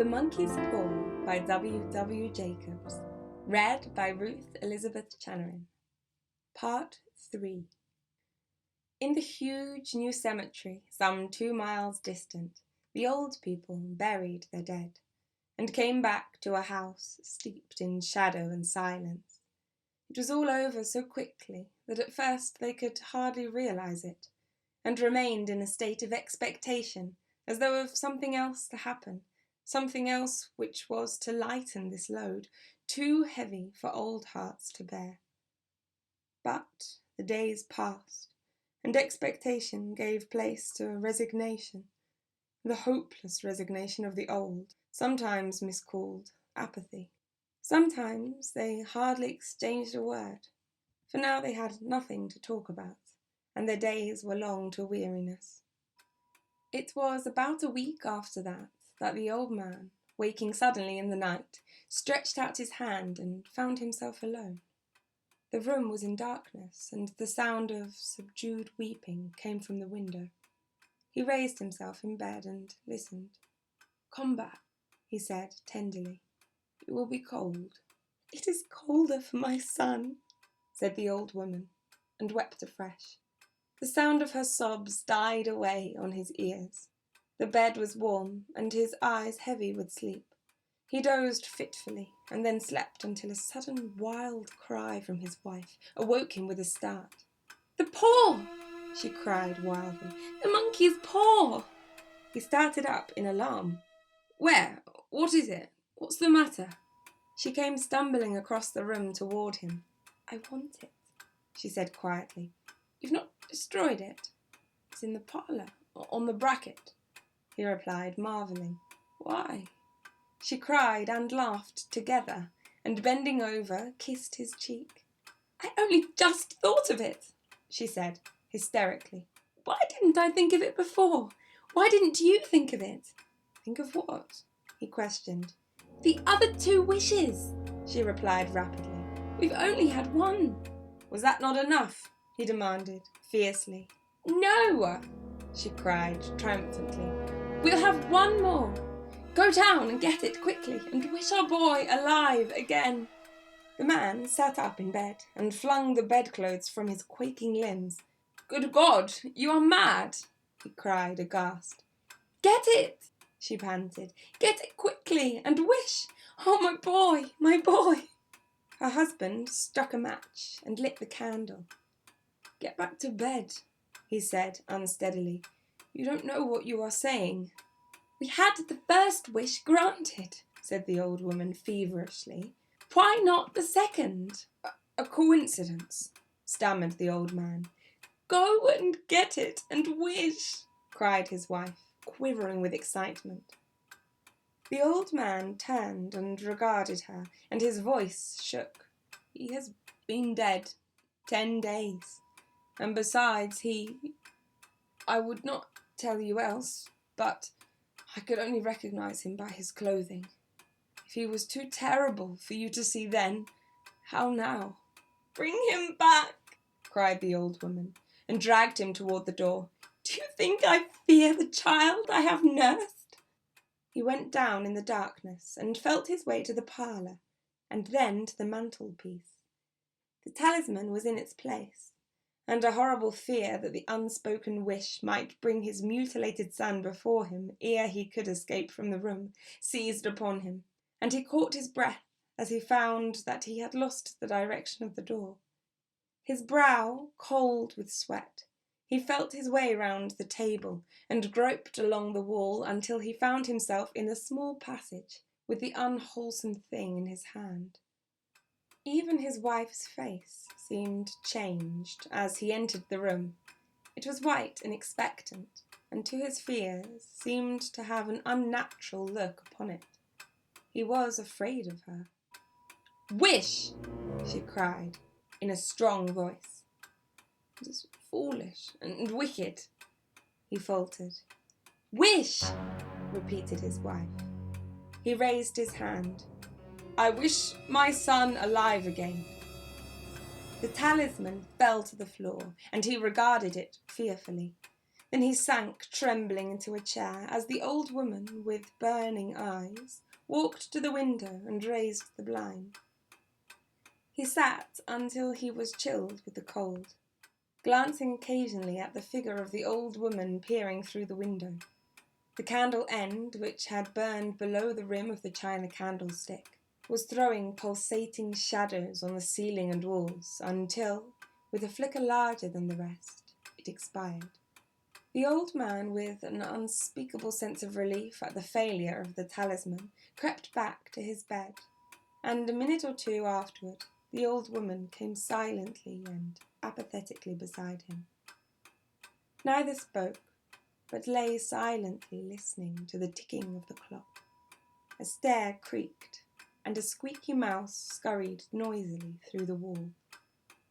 The Monkey's Paw by W. Jacobs. Read by Ruth Elizabeth Channerin. Part 3. In the huge new cemetery, some 2 miles distant, the old people buried their dead, and came back to a house steeped in shadow and silence. It was all over so quickly that at first they could hardly realize it, and remained in a state of expectation, as though of something else to happen, something else which was to lighten this load, too heavy for old hearts to bear. But the days passed, and expectation gave place to resignation, the hopeless resignation of the old, sometimes miscalled apathy. Sometimes they hardly exchanged a word, for now they had nothing to talk about, and their days were long to weariness. It was about a week after that the old man, waking suddenly in the night, stretched out his hand and found himself alone. The room was in darkness, and the sound of subdued weeping came from the window. He raised himself in bed and listened. "Come back," he said tenderly. "It will be cold." "It is colder for my son," said the old woman, and wept afresh. The sound of her sobs died away on his ears. The bed was warm, and his eyes heavy with sleep. He dozed fitfully, and then slept until a sudden wild cry from his wife awoke him with a start. "The paw!" she cried wildly. "The monkey's paw!" He started up in alarm. "Where? What is it? What's the matter?" She came stumbling across the room toward him. "I want it," she said quietly. "You've not destroyed it?" "It's in the parlour, on the bracket," he replied, marvelling. "Why?" She cried and laughed together, and bending over, kissed his cheek. "I only just thought of it," she said, hysterically. "Why didn't I think of it before? Why didn't you think of it?" "Think of what?" he questioned. "The other 2 wishes," she replied rapidly. "We've only had one." "Was that not enough?" he demanded, fiercely. "No!" she cried triumphantly. "We'll have one more. Go down and get it quickly, and wish our boy alive again." The man sat up in bed and flung the bedclothes from his quaking limbs. "Good God, you are mad!" he cried, aghast. "Get it!" she panted. "Get it quickly, and wish! Oh, my boy, my boy!" Her husband struck a match and lit the candle. "Get back to bed," he said unsteadily. "You don't know what you are saying." "We had the first wish granted," said the old woman feverishly. "Why not the second?" A coincidence," stammered the old man. "Go and get it and wish," cried his wife, quivering with excitement. The old man turned and regarded her, and his voice shook. "He has been dead 10 days, and besides I would not tell you else, but I could only recognize him by his clothing. If he was too terrible for you to see then, how now?" "Bring him back," cried the old woman, and dragged him toward the door. "Do you think I fear the child I have nursed?" He went down in the darkness and felt his way to the parlour, and then to the mantelpiece. The talisman was in its place, and a horrible fear that the unspoken wish might bring his mutilated son before him ere he could escape from the room seized upon him, and he caught his breath as he found that he had lost the direction of the door. His brow cold with sweat, he felt his way round the table and groped along the wall until he found himself in a small passage with the unwholesome thing in his hand. Even his wife's face seemed changed as he entered the room. It was white and expectant, and to his fears seemed to have an unnatural look upon it. He was afraid of her. "Wish!" she cried, in a strong voice. "It is foolish and wicked," he faltered. "Wish!" repeated his wife. He raised his hand. "I wish my son alive again." The talisman fell to the floor, and he regarded it fearfully. Then he sank trembling into a chair as the old woman, with burning eyes, walked to the window and raised the blind. He sat until he was chilled with the cold, glancing occasionally at the figure of the old woman peering through the window. The candle end, which had burned below the rim of the china candlestick, was throwing pulsating shadows on the ceiling and walls until, with a flicker larger than the rest, it expired. The old man, with an unspeakable sense of relief at the failure of the talisman, crept back to his bed, and a minute or two afterward the old woman came silently and apathetically beside him. Neither spoke, but lay silently listening to the ticking of the clock. A stair creaked, and a squeaky mouse scurried noisily through the wall.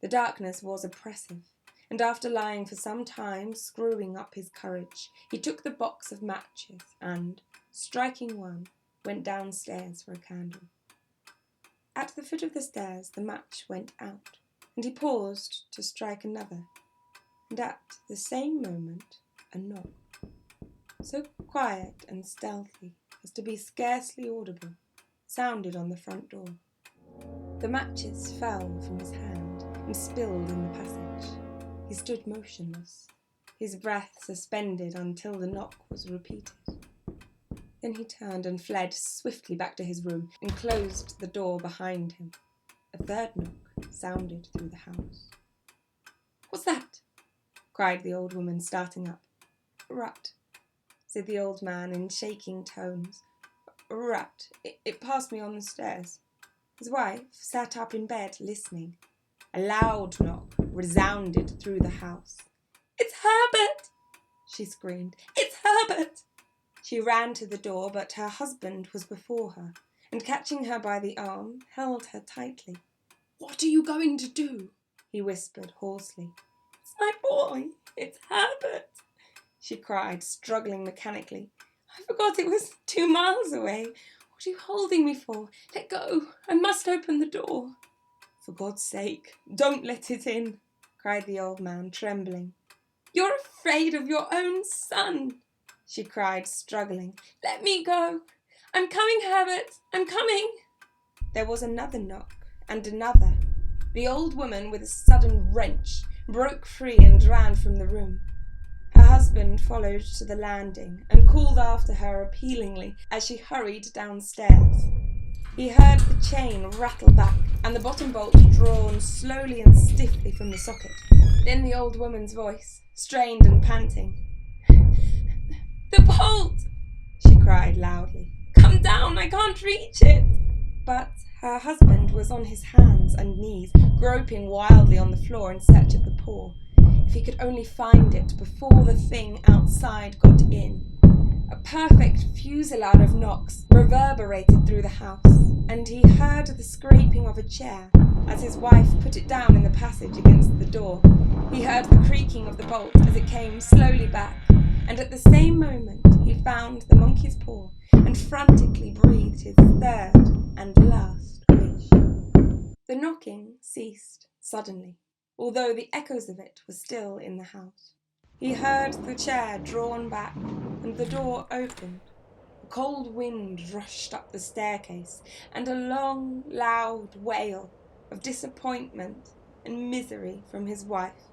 The darkness was oppressive, and after lying for some time screwing up his courage, he took the box of matches and, striking one, went downstairs for a candle. At the foot of the stairs the match went out, and he paused to strike another, and at the same moment a knock, so quiet and stealthy as to be scarcely audible, sounded on the front door. The matches fell from his hand and spilled in the passage. He stood motionless, his breath suspended until the knock was repeated. Then he turned and fled swiftly back to his room and closed the door behind him. A third knock sounded through the house. "What's that?" cried the old woman, starting up. "A rat," said the old man in shaking tones. "A rat. It passed me on the stairs." His wife sat up in bed listening. A loud knock resounded through the house. "It's Herbert!" she screamed. "It's Herbert!" She ran to the door, but her husband was before her, and catching her by the arm, held her tightly. "What are you going to do?" he whispered hoarsely. "It's my boy! It's Herbert!" she cried, struggling mechanically. "I forgot it was 2 miles away. What are you holding me for? Let go! I must open the door." "For God's sake, don't let it in," cried the old man, trembling. "You're afraid of your own son," she cried, struggling. "Let me go. I'm coming, Herbert. I'm coming." There was another knock, and another. The old woman, with a sudden wrench, broke free and ran from the room. Her husband followed to the landing and called after her appealingly as she hurried downstairs. He heard the chain rattle back and the bottom bolt drawn slowly and stiffly from the socket. Then the old woman's voice, strained and panting. "The bolt!" she cried loudly. "Come down, I can't reach it!" But her husband was on his hands and knees, groping wildly on the floor in search of the paw. If he could only find it before the thing outside got in. A perfect fusillade of knocks reverberated through the house, and he heard the scraping of a chair as his wife put it down in the passage against the door. He heard the creaking of the bolt as it came slowly back, and at the same moment he found the monkey's paw and frantically breathed his third and last wish. The knocking ceased suddenly, although the echoes of it were still in the house. He heard the chair drawn back and the door opened. A cold wind rushed up the staircase, and a long, loud wail of disappointment and misery from his wife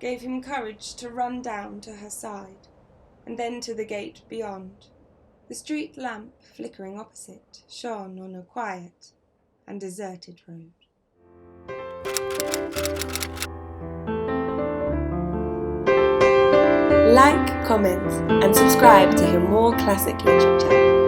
gave him courage to run down to her side, and then to the gate beyond. The street lamp, flickering opposite, shone on a quiet and deserted road. Like, comment, and subscribe to hear more classic literature.